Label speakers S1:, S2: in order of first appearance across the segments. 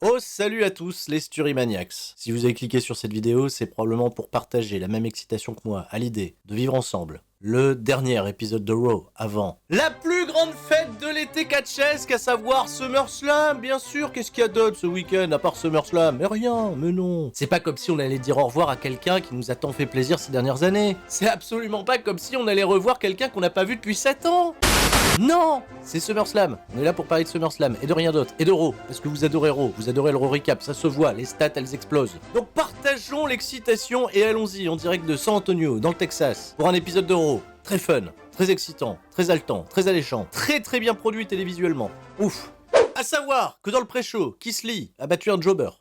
S1: Oh, salut à tous les Sturimaniacs. Si vous avez cliqué sur cette vidéo, c'est probablement pour partager la même excitation que moi à l'idée de vivre ensemble le dernier épisode de Raw avant la plus grande fête de l'été catchesque, à savoir SummerSlam, bien sûr. Qu'est-ce qu'il y a d'autre ce week-end à part SummerSlam? Mais rien, mais non. C'est pas comme si on allait dire au revoir à quelqu'un qui nous a tant fait plaisir ces dernières années. C'est absolument pas comme si on allait revoir quelqu'un qu'on n'a pas vu depuis 7 ans. Non, c'est SummerSlam. On est là pour parler de SummerSlam et de rien d'autre. Et de Raw, parce que vous adorez Raw, vous adorez le Raw Recap, ça se voit, les stats elles explosent. Donc partageons l'excitation et allons-y en direct de San Antonio, dans le Texas, pour un épisode de Raw. Très fun, très excitant, très haletant, très alléchant, très bien produit télévisuellement. Ouf. À savoir que dans le pré-show, Keith Lee a battu un jobber.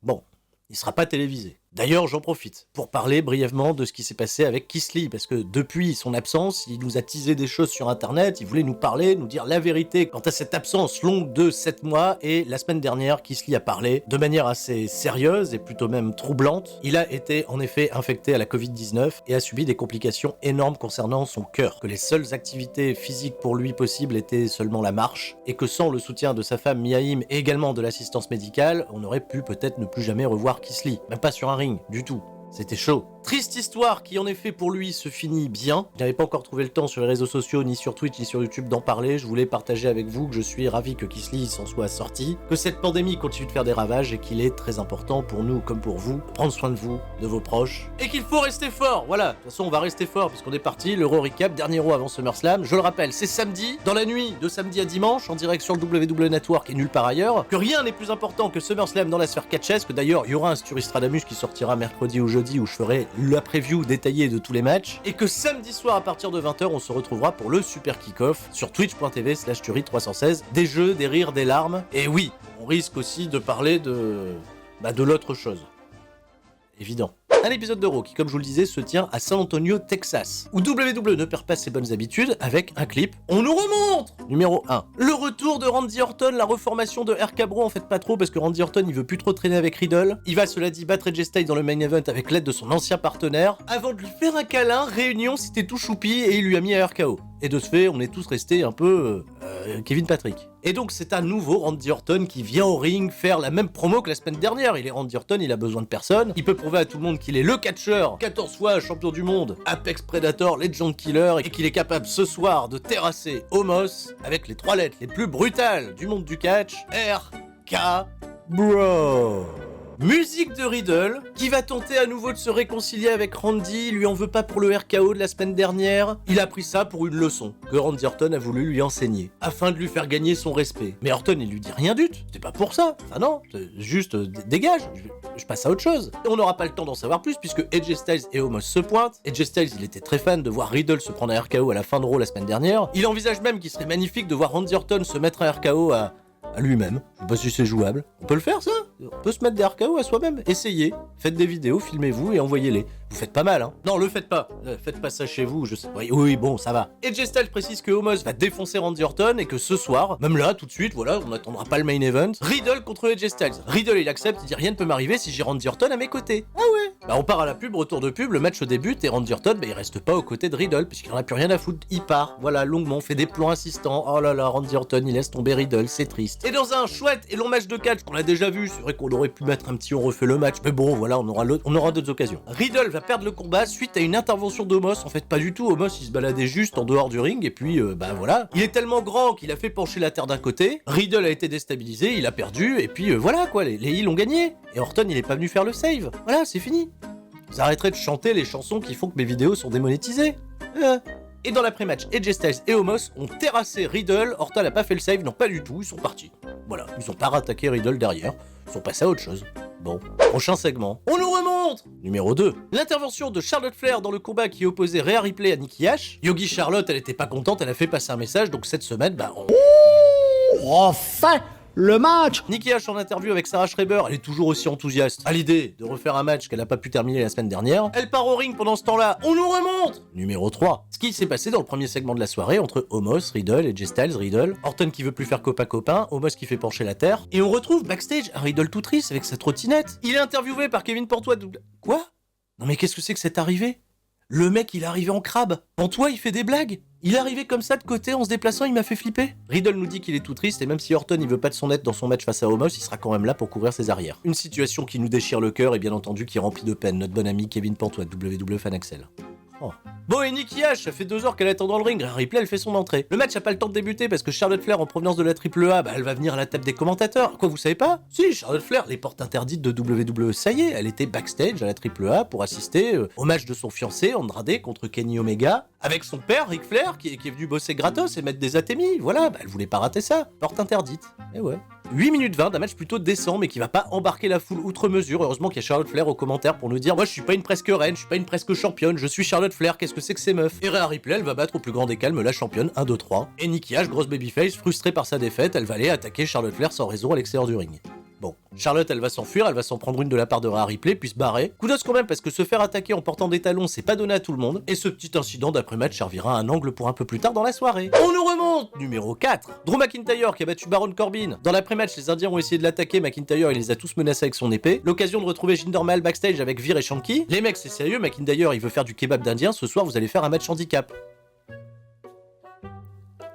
S1: Bon, il sera pas télévisé. D'ailleurs, j'en profite pour parler brièvement de ce qui s'est passé avec Keith Lee, parce que depuis son absence, il nous a teasé des choses sur internet, il voulait nous parler, nous dire la vérité quant à cette absence longue de 7 mois, et la semaine dernière, Keith Lee a parlé de manière assez sérieuse et plutôt même troublante. Il a été en effet infecté à la Covid-19 et a subi des complications énormes concernant son cœur, que les seules activités physiques pour lui possibles étaient seulement la marche, et que sans le soutien de sa femme Mia Yim et également de l'assistance médicale, on aurait pu peut-être ne plus jamais revoir Keith Lee, même pas sur un ring, du tout. C'était chaud. Triste histoire qui en effet pour lui se finit bien. Je n'avais pas encore trouvé le temps sur les réseaux sociaux, ni sur Twitch, ni sur YouTube d'en parler. Je voulais partager avec vous que je suis ravi que Keith Lee s'en soit sorti, que cette pandémie continue de faire des ravages et qu'il est très important pour nous comme pour vous, de prendre soin de vous, de vos proches, et qu'il faut rester fort. Voilà, de toute façon on va rester fort parce qu'on est parti. Le Raw Recap, dernier Raw avant SummerSlam. Je le rappelle, c'est samedi, dans la nuit de samedi à dimanche, en direct sur le WWE Network et nulle part ailleurs. Que rien n'est plus important que SummerSlam dans la sphère catchesque. D'ailleurs, il y aura un Sturistradamus qui sortira mercredi ou jeudi où je ferai la preview détaillée de tous les matchs, et que samedi soir à partir de 20h on se retrouvera pour le super kick-off sur twitch.tv/Turi316, des jeux, des rires, des larmes, et oui, on risque aussi de parler de l'autre chose. Évident. Un épisode de Raw qui, comme je vous le disais, se tient à San Antonio, Texas, où WWE ne perd pas ses bonnes habitudes avec un clip. On nous remonte numéro 1. Le retour de Randy Orton, la reformation de RK Bro, en fait pas trop parce que Randy Orton il veut plus trop traîner avec Riddle. Il va, cela dit, battre AJ Styles dans le main event avec l'aide de son ancien partenaire. Avant de lui faire un câlin, réunion, c'était tout choupi et il lui a mis un RKO. Et de ce fait, on est tous restés un peu Kevin Patrick. Et donc c'est un nouveau Randy Orton qui vient au ring faire la même promo que la semaine dernière. Il est Randy Orton, il a besoin de personne. Il peut prouver à tout le monde qu'il est le catcheur, 14 fois champion du monde, Apex Predator, Legend Killer, et qu'il est capable ce soir de terrasser Omos avec les 3 lettres les plus brutales du monde du catch, RK Bro. Musique de Riddle, qui va tenter à nouveau de se réconcilier avec Randy, il lui en veut pas pour le RKO de la semaine dernière. Il a pris ça pour une leçon que Randy Orton a voulu lui enseigner, afin de lui faire gagner son respect. Mais Orton, il lui dit rien du tout, c'est pas pour ça. Enfin non, juste dégage, je passe à autre chose. Et on n'aura pas le temps d'en savoir plus, puisque AJ Styles et Omos se pointent. AJ Styles, il était très fan de voir Riddle se prendre un RKO à la fin de Raw la semaine dernière. Il envisage même qu'il serait magnifique de voir Randy Orton se mettre un RKO à lui-même. Je sais pas si c'est jouable. On peut le faire ça? On peut se mettre des RKO à soi-même. Essayez. Faites des vidéos, filmez-vous et envoyez-les. Vous faites pas mal, hein? Non, le faites pas. Faites pas ça chez vous, je sais. Oui, bon, ça va. AJ Styles précise que Omos va défoncer Randy Orton et que ce soir, même là, tout de suite, voilà, on n'attendra pas le main event, Riddle contre AJ Styles. Riddle, il accepte, il dit rien ne peut m'arriver si j'ai Randy Orton à mes côtés. Ah ouais? Bah on part à la pub, retour de pub, le match débute et Randy Orton, bah il reste pas aux côtés de Riddle puisqu'il en a plus rien à foutre. Il part, voilà, longuement, fait des plans insistants. Oh là là, Randy Orton, il laisse tomber Riddle, c'est triste. Et dans un chouette et long match de catch qu'on a déjà vu, c'est vrai qu'on aurait pu mettre un petit on refait le match, mais bon, voilà, on aura d'autres occasions. Riddle va perdre le combat suite à une intervention d'Omos. En fait, pas du tout. Omos, il se baladait juste en dehors du ring et puis, bah voilà. Il est tellement grand qu'il a fait pencher la terre d'un côté. Riddle a été déstabilisé, il a perdu et puis voilà quoi, les heels ont gagné. Et Orton, il est pas venu faire le save. Voilà, c'est fini. Vous arrêterez de chanter les chansons qui font que mes vidéos sont démonétisées. Et dans l'après-match, AJ Styles et Omos ont terrassé Riddle. Orton n'a pas fait le save, non pas du tout, ils sont partis. Voilà, ils ont pas rattaqué Riddle derrière, ils sont passés à autre chose. Bon, prochain segment. On nous remonte numéro 2. L'intervention de Charlotte Flair dans le combat qui opposait Rhea Ripley à Nikki Ash. Yogi Charlotte, elle était pas contente, elle a fait passer un message, donc cette semaine, bah on...
S2: Enfin, le match!
S1: Nikki Ash en interview avec Sarah Schreiber, elle est toujours aussi enthousiaste à l'idée de refaire un match qu'elle a pas pu terminer la semaine dernière. Elle part au ring pendant ce temps-là, on nous remonte! Numéro 3. Ce qui s'est passé dans le premier segment de la soirée entre Omos, Riddle, AJ Styles, Riddle, Orton qui veut plus faire copain-copain, Omos qui fait pencher la terre, et on retrouve backstage un Riddle tout triste avec sa trottinette. Il est interviewé par Kevin Portois. Quoi? Non mais qu'est-ce que c'est que cette arrivée? Le mec il est arrivé en crabe. Portois il fait des blagues. Il est arrivé comme ça de côté en se déplaçant, il m'a fait flipper. Riddle nous dit qu'il est tout triste et même si Orton il veut pas de son aide dans son match face à Omos, il sera quand même là pour couvrir ses arrières. Une situation qui nous déchire le cœur et bien entendu qui remplit de peine notre bon ami Kevin Pantois de WWE Fan Axel. Oh. Bon et Nikki H, ça fait 2 heures qu'elle attend dans le ring, Rhea Ripley elle fait son entrée. Le match a pas le temps de débuter parce que Charlotte Flair en provenance de la AAA, elle va venir à la table des commentateurs. Quoi vous savez pas? Si, Charlotte Flair, les portes interdites de WWE, ça y est, elle était backstage à la AAA pour assister au match de son fiancé Andrade contre Kenny Omega, avec son père Ric Flair qui est venu bosser gratos et mettre des atémis, voilà, elle voulait pas rater ça. Porte interdite, et ouais. 8 minutes 20 d'un match plutôt décent mais qui va pas embarquer la foule outre mesure. Heureusement qu'il y a Charlotte Flair aux commentaires pour nous dire moi je suis pas une presque reine, je suis pas une presque championne, je suis Charlotte Flair, qu'est-ce que c'est que ces meufs? Et Rhea Ripley elle va battre au plus grand des calmes la championne 1, 2, 3. Et Nikki H, grosse babyface, frustrée par sa défaite, elle va aller attaquer Charlotte Flair sans raison à l'extérieur du ring. Bon, Charlotte elle va s'enfuir, elle va s'en prendre une de la part de Rhea Ripley puis se barrer. Coup d'os quand même parce que se faire attaquer en portant des talons c'est pas donné à tout le monde. Et ce petit incident d'après-match servira à un angle pour un peu plus tard dans la soirée. On nous remonte numéro 4. Drew McIntyre qui a battu Baron Corbin. Dans l'après-match les Indiens ont essayé de l'attaquer, McIntyre il les a tous menacés avec son épée. L'occasion de retrouver Jinder Mahal backstage avec Veer et Shanky. Les mecs c'est sérieux, McIntyre il veut faire du kebab d'Indien, ce soir vous allez faire un match handicap.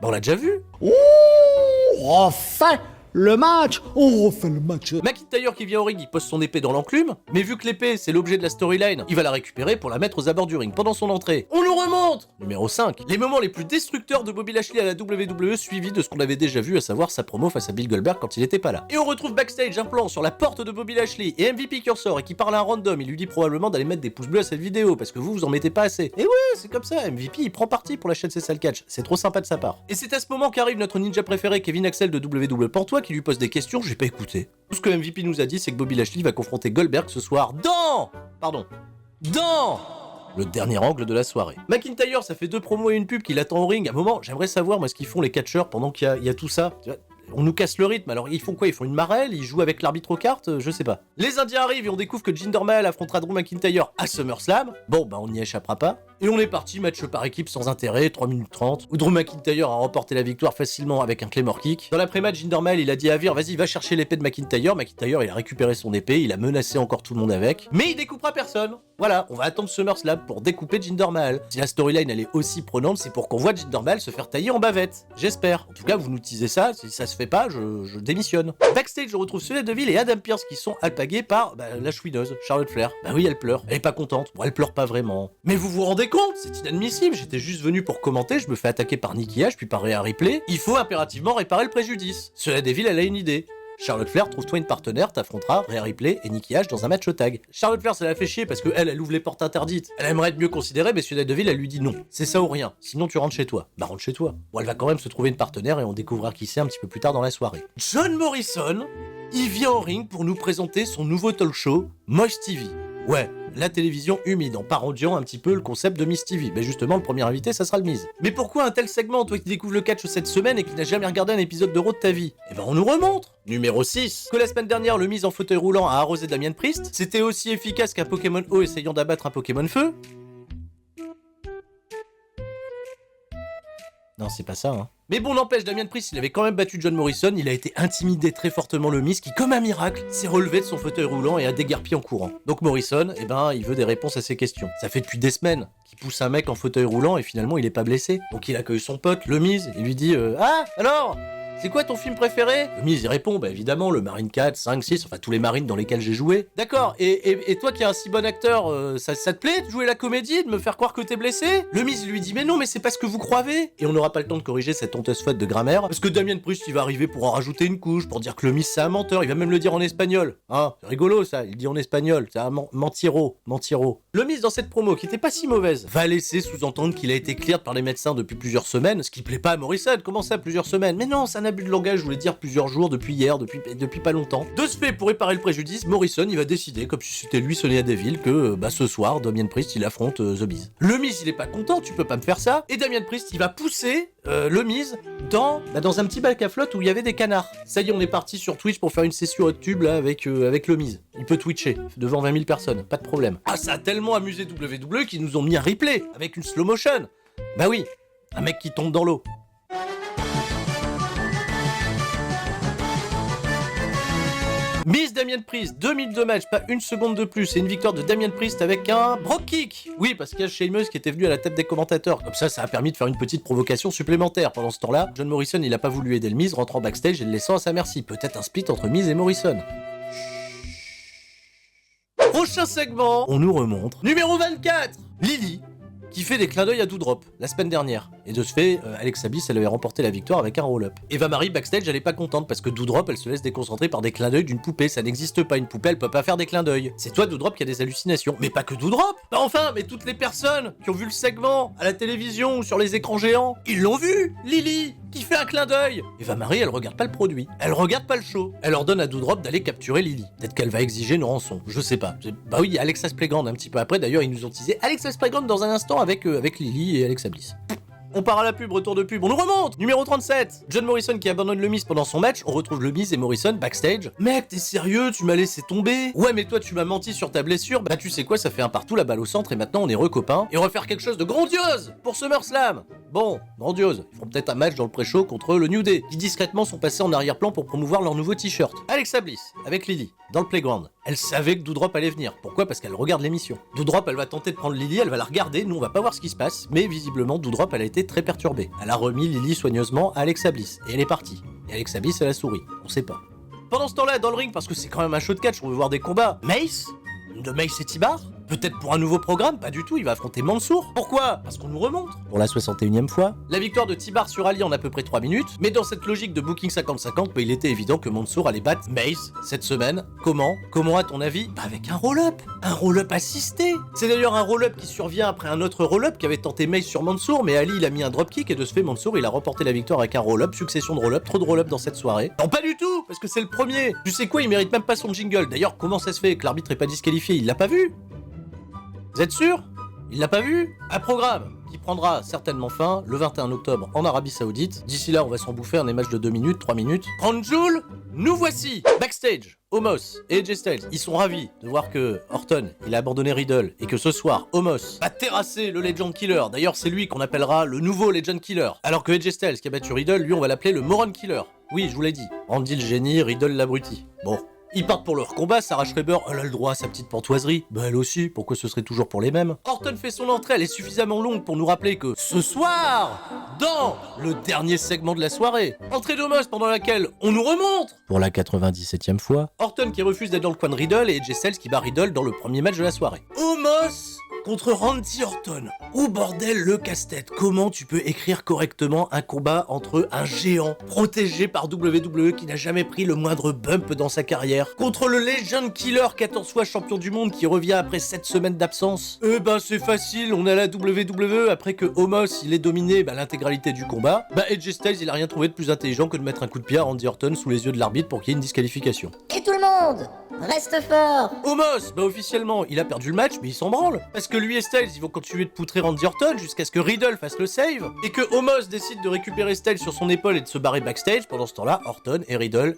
S1: Bon on l'a déjà vu.
S2: Ouh, enfin le match. On refait le match.
S1: McIntyre qui vient au ring, il pose son épée dans l'enclume, mais vu que l'épée c'est l'objet de la storyline, il va la récupérer pour la mettre aux abords du ring pendant son entrée. On nous remonte numéro 5. Les moments les plus destructeurs de Bobby Lashley à la WWE suivis de ce qu'on avait déjà vu, à savoir sa promo face à Bill Goldberg quand il était pas là. Et on retrouve backstage un plan sur la porte de Bobby Lashley et MVP qui ressort et qui parle à un random, il lui dit probablement d'aller mettre des pouces bleus à cette vidéo parce que vous en mettez pas assez. Et ouais, c'est comme ça, MVP il prend parti pour la chaîne C'est ça le catch, c'est trop sympa de sa part. Et c'est à ce moment qu'arrive notre ninja préféré Kevin Axel de WWE Pantois qui lui pose des questions, j'ai pas écouté. Tout ce que MVP nous a dit, c'est que Bobby Lashley va confronter Goldberg ce soir dans le dernier angle de la soirée. McIntyre, ça fait 2 promos et une pub qu'il attend au ring. À un moment, j'aimerais savoir moi ce qu'ils font les catcheurs pendant qu'il y a tout ça. Tu vois, on nous casse le rythme, alors ils font quoi? Ils font une marelle? Ils jouent avec l'arbitre aux cartes? Je sais pas. Les Indiens arrivent et on découvre que Jinder Mahal affrontera Drew McIntyre à SummerSlam. Bon, on n'y échappera pas. Et on est parti, match par équipe sans intérêt, 3 minutes 30, où Drew McIntyre a remporté la victoire facilement avec un Claymore Kick. Dans l'après-match, Jinder Mahal, il a dit à Veer, vas-y, va chercher l'épée de McIntyre. McIntyre, il a récupéré son épée, il a menacé encore tout le monde avec. Mais il découpera personne. Voilà, on va attendre SummerSlam pour découper Jinder Mahal. Si la storyline, elle est aussi prenante, c'est pour qu'on voit Jinder Mahal se faire tailler en bavette. J'espère. En tout cas, vous nous teasez ça, si ça se fait pas, je démissionne. Backstage, je retrouve Sonya Deville et Adam Pearce qui sont alpagués par la chouineuse, Charlotte Flair. Bah oui, elle pleure. Elle est pas contente. Bon, elle pleure pas vraiment. Mais vous vous rendez compte? C'est inadmissible. J'étais juste venu pour commenter, je me fais attaquer par Nikki H, puis par Rhea Ripley. Il faut impérativement réparer le préjudice. Sonya Deville, elle a une idée. Charlotte Flair, trouve-toi une partenaire, t'affronteras Rhea Ripley et Nikki H dans un match tag. Charlotte Flair, ça la fait chier parce que elle ouvre les portes interdites. Elle aimerait être mieux considérée, mais Sonya Deville, elle lui dit non. C'est ça ou rien. Sinon, tu rentres chez toi. Bah, rentre chez toi. Bon, elle va quand même se trouver une partenaire et on découvrira qui c'est un petit peu plus tard dans la soirée. John Morrison, il vient au ring pour nous présenter son nouveau talk show, Mosh TV. Ouais, la télévision humide, en parodiant un petit peu le concept de Miss TV. Mais justement, le premier invité, ça sera le Miz. Mais pourquoi un tel segment, toi qui découvres le catch cette semaine et qui n'as jamais regardé un épisode de Raw de ta vie? Eh ben on nous remonte. Numéro 6. Que la semaine dernière, le Miz en fauteuil roulant a arrosé Damien Priest, c'était aussi efficace qu'un Pokémon eau essayant d'abattre un Pokémon feu? Non, c'est pas ça, hein. Mais bon, n'empêche, Damien Priest, il avait quand même battu John Morrison, il a été intimidé très fortement le Miz, qui, comme un miracle, s'est relevé de son fauteuil roulant et a déguerpi en courant. Donc Morrison, il veut des réponses à ses questions. Ça fait depuis des semaines qu'il pousse un mec en fauteuil roulant et finalement il est pas blessé. Donc il accueille son pote, le Miz, et lui dit ah, alors c'est quoi ton film préféré? Le Miz il répond, évidemment, le Marine 4, 5, 6, enfin tous les marines dans lesquels j'ai joué. D'accord, et toi qui es un si bon acteur, ça te plaît de jouer la comédie, de me faire croire que t'es blessé? Le Miz lui dit, mais non, mais c'est pas ce que vous croyez. Et on n'aura pas le temps de corriger cette honteuse faute de grammaire, parce que Damien Priest il va arriver pour en rajouter une couche, pour dire que le Miz c'est un menteur, il va même le dire en espagnol. Hein, c'est rigolo ça, il dit en espagnol, c'est un mentiro. Le Miz dans cette promo, qui était pas si mauvaise, va laisser sous-entendre qu'il a été cleared par les médecins depuis plusieurs semaines, ce qui plaît pas à Morrison. Comment ça, plusieurs semaines? Mais non, c'est un abus de langage, je voulais dire plusieurs jours, depuis hier, depuis pas longtemps. De ce fait, pour réparer le préjudice, Morrison il va décider, comme si c'était lui Sonya Deville, que ce soir, Damien Priest il affronte The Miz. Le Miz il est pas content, tu peux pas me faire ça, et Damien Priest il va pousser le Miz dans un petit bac à flotte où il y avait des canards. Ça y est, on est parti sur Twitch pour faire une session YouTube là avec le Miz. Il peut twitcher devant 20 000 personnes, pas de problème. Ah, ça a tellement amusé WWE qu'ils nous ont mis un replay avec une slow motion. Bah oui, un mec qui tombe dans l'eau. Miss Damien Priest, 2002 matchs, pas une seconde de plus, et une victoire de Damien Priest avec un Brogue Kick. Oui, parce qu'il y a Sheamus qui était venu à la tête des commentateurs. Comme ça a permis de faire une petite provocation supplémentaire. Pendant ce temps-là, John Morrison, il a pas voulu aider le Miz, rentrant backstage et le laissant à sa merci. Peut-être un split entre Miz et Morrison. Prochain segment, on nous remontre. Numéro 24, Lily, qui fait des clins d'œil à Doudrop la semaine dernière. Et de ce fait, Alexa Bliss, elle avait remporté la victoire avec un roll-up. Eva Marie, backstage, elle est pas contente parce que Doudrop, elle se laisse déconcentrer par des clins d'œil d'une poupée. Ça n'existe pas, une poupée, elle peut pas faire des clins d'œil. C'est toi, Doudrop, qui a des hallucinations. Mais pas que Doudrop. Bah enfin, mais toutes les personnes qui ont vu le segment à la télévision ou sur les écrans géants, ils l'ont vu. Lily, qui fait un clin d'œil. Eva Marie, elle regarde pas le produit. Elle regarde pas le show. Elle ordonne à Doudrop d'aller capturer Lily. Peut-être qu'elle va exiger une rançon. Je sais pas. Bah oui, Alexa Playground un petit peu après. D'ailleurs, ils nous ont teasé Alexa Playground dans un instant avec Lily et Alexa Bliss. On part à la pub, retour de pub, on nous remonte. Numéro 37, John Morrison qui abandonne le Miz pendant son match, on retrouve le Miz et Morrison backstage. Mec, t'es sérieux, tu m'as laissé tomber? Ouais, mais toi tu m'as menti sur ta blessure, bah tu sais quoi, ça fait un partout, la balle au centre, et maintenant on est recopains, et on va faire quelque chose de grandiose pour SummerSlam. Bon, grandiose, ils feront peut-être un match dans le pré-show contre le New Day, qui discrètement sont passés en arrière-plan pour promouvoir leur nouveau t-shirt. Alexa Bliss, avec Lily, dans le playground. Elle savait que Doudrop allait venir. Pourquoi? Parce qu'elle regarde l'émission. Doudrop, elle va tenter de prendre Lily, elle va la regarder, nous on va pas voir ce qui se passe, mais visiblement Doudrop, elle a été très perturbée. Elle a remis Lily soigneusement à Alexa Bliss, et elle est partie. Et Alexa Bliss, elle a souri, on sait pas. Pendant ce temps-là, dans le ring, parce que c'est quand même un show de catch, on veut voir des combats. Mace? De Mace et T-Bar? Peut-être pour un nouveau programme? Pas du tout, il va affronter Mansour. Pourquoi? Parce qu'on nous remonte. Pour la 61e fois. La victoire de T-Bar sur Ali en à peu près 3 minutes, mais dans cette logique de booking 50-50, il était évident que Mansour allait battre Mace cette semaine. Comment à ton avis? Avec un roll-up. Un roll-up assisté. C'est d'ailleurs un roll-up qui survient après un autre roll-up qui avait tenté Mace sur Mansour, mais Ali il a mis un dropkick et de ce fait Mansour il a remporté la victoire avec un roll-up, succession de roll-up, trop de roll-up dans cette soirée. Non pas du tout, parce que c'est le premier. Tu sais quoi, il mérite même pas son jingle. D'ailleurs, comment ça se fait que l'arbitre est pas disqualifié? Il l'a pas vu? Vous êtes sûr? Il l'a pas vu? Un programme qui prendra certainement fin le 21 octobre en Arabie Saoudite. D'ici là, on va s'en bouffer un match de 2 minutes, 3 minutes. 30 joules, nous voici! Backstage, Omos et AJ Styles, ils sont ravis de voir que Orton, il a abandonné Riddle et que ce soir, Omos va terrasser le Legend Killer. D'ailleurs, c'est lui qu'on appellera le nouveau Legend Killer. Alors que AJ Styles, qui a battu Riddle, lui, on va l'appeler le Moron Killer. Oui, je vous l'ai dit. Randy le génie, Riddle l'abruti. Bon. Ils partent pour leur combat, Sarah Schreiber, elle a le droit à sa petite pantoiserie. Bah elle aussi, pourquoi ce serait toujours pour les mêmes? Orton fait son entrée, elle est suffisamment longue pour nous rappeler que ce soir, dans le dernier segment de la soirée, entrée d'Omos pendant laquelle on nous remonte, pour la 97e fois, Orton qui refuse d'être dans le coin de Riddle et AJ Styles qui bat Riddle dans le premier match de la soirée. Omos contre Randy Orton. Oh bordel, le casse-tête. Comment tu peux écrire correctement un combat entre un géant protégé par WWE qui n'a jamais pris le moindre bump dans sa carrière contre le Legend Killer 14 fois champion du monde qui revient après 7 semaines d'absence? Eh ben c'est facile, on est à la WWE après que Omos il ait dominé l'intégralité du combat. AJ Styles il a rien trouvé de plus intelligent que de mettre un coup de pied à Randy Orton sous les yeux de l'arbitre pour qu'il y ait une disqualification.
S3: Et tout le monde, reste fort!
S1: Omos, officiellement il a perdu le match mais il s'en branle. Parce que lui et Styles ils vont continuer de poutrer Randy Orton jusqu'à ce que Riddle fasse le save et que Omos décide de récupérer Styles sur son épaule et de se barrer backstage. Pendant ce temps-là, Orton et Riddle,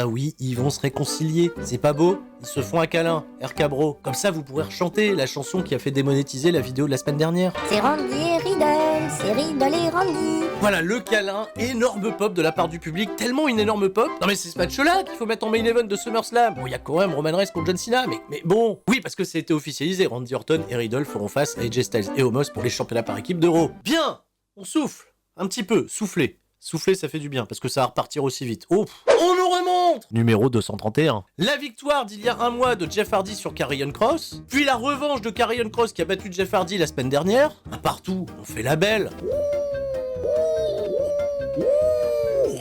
S1: oui, ils vont se réconcilier. C'est pas beau? Ils se font un câlin, RK-Bro. Comme ça, vous pourrez rechanter la chanson qui a fait démonétiser la vidéo de la semaine dernière.
S3: C'est Randy et Riddle, c'est Riddle et Randy.
S1: Voilà, le câlin, énorme pop de la part du public, tellement une énorme pop. Non mais c'est ce match-là qu'il faut mettre en main event de SummerSlam. Bon, il y a quand même Roman Reigns contre John Cena, mais bon. Oui, parce que ça a été officialisé, Randy Orton et Riddle feront face à AJ Styles et Omos pour les championnats par équipe d'Euro. Bien, on souffle, un petit peu, souffler. Souffler, ça fait du bien, parce que ça va repartir aussi vite. Oh, on nous remonte! Numéro 231. La victoire d'il y a un mois de Jeff Hardy sur Karrion Kross, puis la revanche de Karrion Kross qui a battu Jeff Hardy la semaine dernière. Partout, on fait la belle.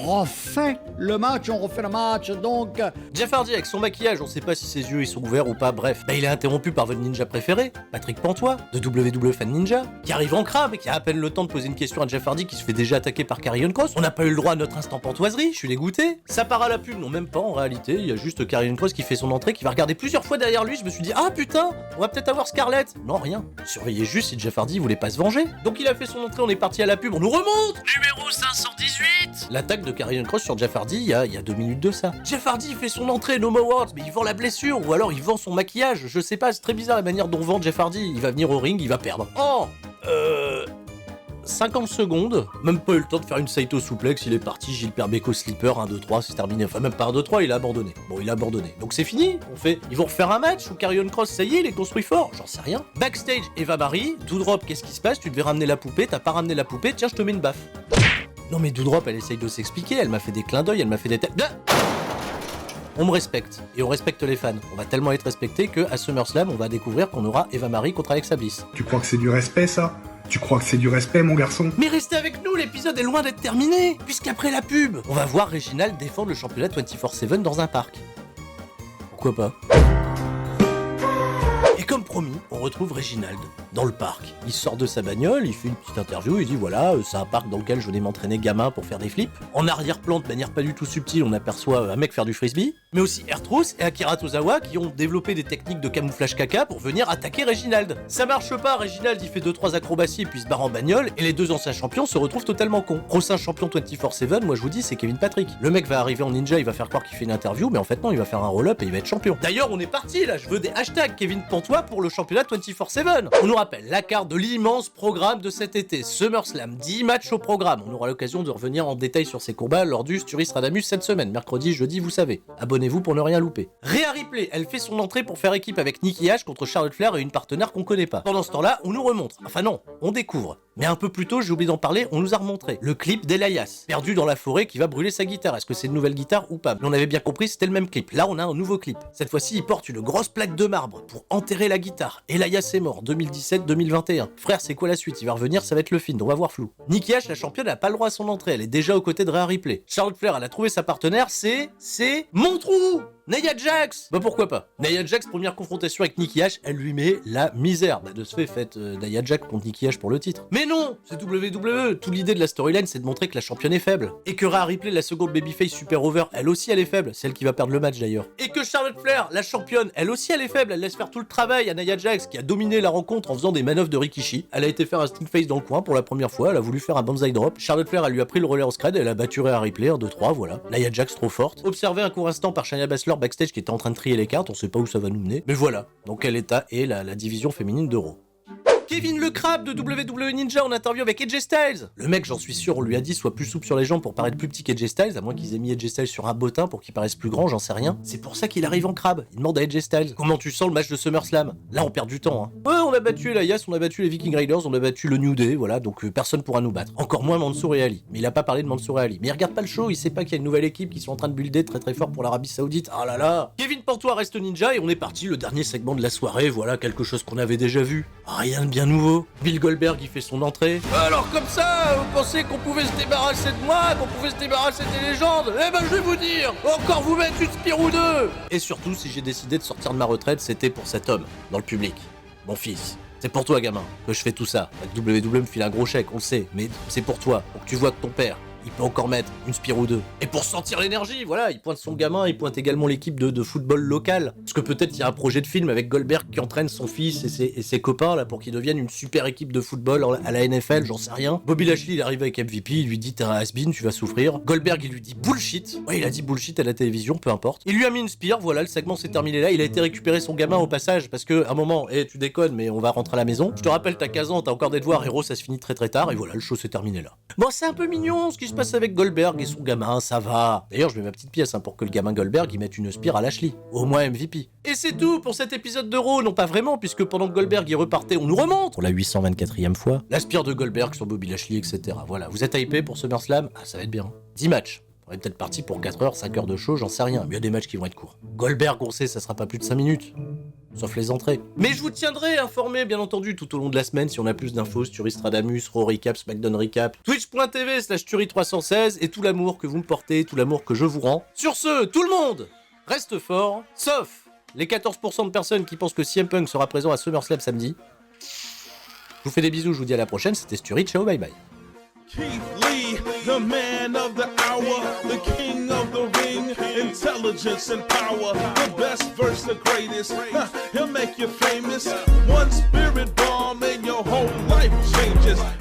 S2: Enfin, le match, on refait le match, donc...
S1: Jeff Hardy avec son maquillage, on sait pas si ses yeux ils sont ouverts ou pas, bref. Il est interrompu par votre ninja préféré, Patrick Pantois, de WWE Fan Ninja, qui arrive en crabe et qui a à peine le temps de poser une question à Jeff Hardy qui se fait déjà attaquer par Karrion Kross. On n'a pas eu le droit à notre instant pantoiserie, je suis dégoûté. Ça part à la pub, non même pas en réalité, il y a juste Karrion Kross qui fait son entrée, qui va regarder plusieurs fois derrière lui, je me suis dit, ah putain, on va peut-être avoir Scarlett. Non, rien. Surveillez juste si Jeff Hardy voulait pas se venger. Donc il a fait son entrée, on est parti à la pub, on nous remonte. Numéro 518. L'attaque de Karrion Kross sur Jeff Hardy, il y a 2 minutes de ça. Jeff Hardy fait son entrée, no more words, mais il vend la blessure, ou alors il vend son maquillage, je sais pas, c'est très bizarre la manière dont vend Jeff Hardy. Il va venir au ring, il va perdre. 50 secondes, même pas eu le temps de faire une Saito souplex, il est parti, Gilbert Bécaud slipper, 1, 2, 3, c'est terminé. Enfin, même pas 1, 2, 3, il a abandonné. Bon, il a abandonné. Donc c'est fini, ils vont refaire un match, ou Karrion Kross, ça y est, il est construit fort, j'en sais rien. Backstage, Eva Marie, Doudrop, qu'est-ce qui se passe? Tu devais ramener la poupée, t'as pas ramené la poupée, tiens, je te mets une baffe. Non mais Doudrop, elle essaye de s'expliquer, elle m'a fait des clins d'œil, elle m'a fait des têtes... On me respecte, et on respecte les fans. On va tellement être respecté qu'à SummerSlam, on va découvrir qu'on aura Eva Marie contre Alexa Bliss.
S4: Tu crois que c'est du respect, ça? Tu crois que c'est du respect, mon garçon?
S1: Mais restez avec nous, l'épisode est loin d'être terminé, puisqu'après la pub, on va voir Reginald défendre le championnat 24/7 dans un parc. Pourquoi pas? Et comme promis, on retrouve Reginald dans le parc. Il sort de sa bagnole, il fait une petite interview, il dit voilà, c'est un parc dans lequel je venais m'entraîner gamin pour faire des flips. En arrière-plan, de manière pas du tout subtile, on aperçoit un mec faire du frisbee, mais aussi R-Truth et Akira Tozawa qui ont développé des techniques de camouflage caca pour venir attaquer Reginald. Ça marche pas, Reginald il fait 2-3 acrobaties et puis se barre en bagnole, et les deux anciens champions se retrouvent totalement cons. Prochain champion 24/7, moi je vous dis, c'est Kevin Patrick. Le mec va arriver en ninja, il va faire croire qu'il fait une interview, mais en fait non, il va faire un roll-up et il va être champion. D'ailleurs, on est parti là, je veux des hashtags Kevin Pantois pour le championnat 24/7. On nous rappelle la carte de l'immense programme de cet été, SummerSlam, 10 matchs au programme. On aura l'occasion de revenir en détail sur ces combats lors du Sturis Radamus cette semaine, mercredi, jeudi, vous savez. Abonnez-vous pour ne rien louper. Rhea Ripley, elle fait son entrée pour faire équipe avec Nikki Ash contre Charlotte Flair et une partenaire qu'on connaît pas. Pendant ce temps-là, on nous remontre. Enfin non, on découvre. Mais un peu plus tôt, j'ai oublié d'en parler, on nous a remontré le clip d'Elias, perdu dans la forêt qui va brûler sa guitare. Est-ce que c'est une nouvelle guitare ou pas? Mais on avait bien compris, c'était le même clip. Là, on a un nouveau clip. Cette fois-ci, il porte une grosse plaque de marbre pour enterrer la guitare. Elias est mort, 2017-2021. Frère, c'est quoi la suite? Il va revenir, ça va être le film, on va voir flou. Nikki Ash, la championne, n'a pas le droit à son entrée, elle est déjà aux côtés de Rhea Ripley. Charlotte Flair, elle a trouvé sa partenaire, c'est mon trou! Nia Jax! Bah pourquoi pas? Nia Jax, première confrontation avec Nikki Ash, elle lui met la misère. Bah de ce fait, faites Nia Jax contre Nikki Ash pour le titre. Mais non! C'est WWE! Toute l'idée de la storyline, c'est de montrer que la championne est faible. Et que Rhea Ripley, la seconde babyface super over, elle aussi elle est faible. Celle qui va perdre le match d'ailleurs. Et que Charlotte Flair, la championne, elle aussi elle est faible. Elle laisse faire tout le travail à Nia Jax qui a dominé la rencontre en faisant des manœuvres de Rikishi. Elle a été faire un sting face dans le coin pour la première fois. Elle a voulu faire un banzai drop. Charlotte Flair, elle lui a pris le relais en scred. Elle a battu Rhea Ripley 2-3, voilà. Nia Jax trop forte. Observé un court instant par Shayna Baszler backstage qui était en train de trier les cartes, on sait pas où ça va nous mener. Mais voilà, dans quel état est la division féminine de Raw. Kevin le Crabe de WWE Ninja en interview avec AJ Styles. Le mec, j'en suis sûr, on lui a dit soit plus souple sur les jambes pour paraître plus petit qu'AJ Styles, à moins qu'ils aient mis AJ Styles sur un bottin pour qu'il paraisse plus grand, j'en sais rien. C'est pour ça qu'il arrive en crabe. Il demande à AJ Styles comment tu sens le match de SummerSlam. Là, on perd du temps, hein. Ouais, on a battu Elias, on a battu les Viking Raiders, on a battu le New Day, voilà, donc personne pourra nous battre. Encore moins Mansour et Ali. Mais il a pas parlé de Mansour et Ali. Mais il regarde pas le show, il sait pas qu'il y a une nouvelle équipe qui sont en train de builder très très fort pour l'Arabie Saoudite. Ah là là. Kevin Pantois reste ninja et on est parti, le dernier segment de la soirée, voilà, quelque chose qu'on avait déjà vu. Rien de bien nouveau. Bill Goldberg il fait son entrée. Alors comme ça, vous pensez qu'on pouvait se débarrasser de moi, qu'on pouvait se débarrasser des légendes? Eh ben je vais vous dire, encore vous mettre une spire ou deux. Et surtout, si j'ai décidé de sortir de ma retraite, c'était pour cet homme, dans le public. Mon fils. C'est pour toi gamin, que je fais tout ça. La WWE me file un gros chèque, on le sait, mais c'est pour toi, pour que tu vois que ton père, il peut encore mettre une spire ou deux. Et pour sentir l'énergie, voilà, il pointe son gamin, il pointe également l'équipe de football local. Parce que peut-être il y a un projet de film avec Goldberg qui entraîne son fils et ses copains là pour qu'ils deviennent une super équipe de football à la NFL, j'en sais rien. Bobby Lashley, il arrive avec MVP, il lui dit t'es un has-been, tu vas souffrir. Goldberg, il lui dit bullshit. Ouais, il a dit bullshit à la télévision, peu importe. Il lui a mis une spire, voilà, le segment s'est terminé là. Il a été récupérer son gamin au passage parce que, à un moment, tu déconnes, mais on va rentrer à la maison. Je te rappelle, t'as 15 ans, t'as encore des devoirs, héros, ça se finit très très tard, et voilà, le show s'est terminé là. Bon, c'est un peu mignon ce qui se passe avec Goldberg et son gamin, ça va. D'ailleurs, je mets ma petite pièce pour que le gamin Goldberg y mette une spire à Lashley. Au moins MVP. Et c'est tout pour cet épisode de Raw, non pas vraiment, puisque pendant que Goldberg y repartait, on nous remonte pour la 824e fois la spire de Goldberg sur Bobby Lashley, etc. Voilà, vous êtes hypé pour SummerSlam? Ah, ça va être bien. 10 matchs. On est peut-être parti pour 4 heures, 5 heures de show, j'en sais rien. Mais il y a des matchs qui vont être courts. Goldberg, on sait, ça sera pas plus de 5 minutes. Sauf les entrées. Mais je vous tiendrai informé, bien entendu, tout au long de la semaine, si on a plus d'infos sur Stradamus, Raw Recap, SmackDown Recap, twitch.tv/Turi316, et tout l'amour que vous me portez, tout l'amour que je vous rends. Sur ce, tout le monde reste fort, sauf les 14% de personnes qui pensent que CM Punk sera présent à SummerSlam samedi. Je vous fais des bisous, je vous dis à la prochaine, c'était Sturi, ciao, bye bye.
S5: Keith Lee, the man of the hour, the king of the ring, intelligence and power, the best versus the greatest. He'll make you famous. One spirit bomb and your whole life changes.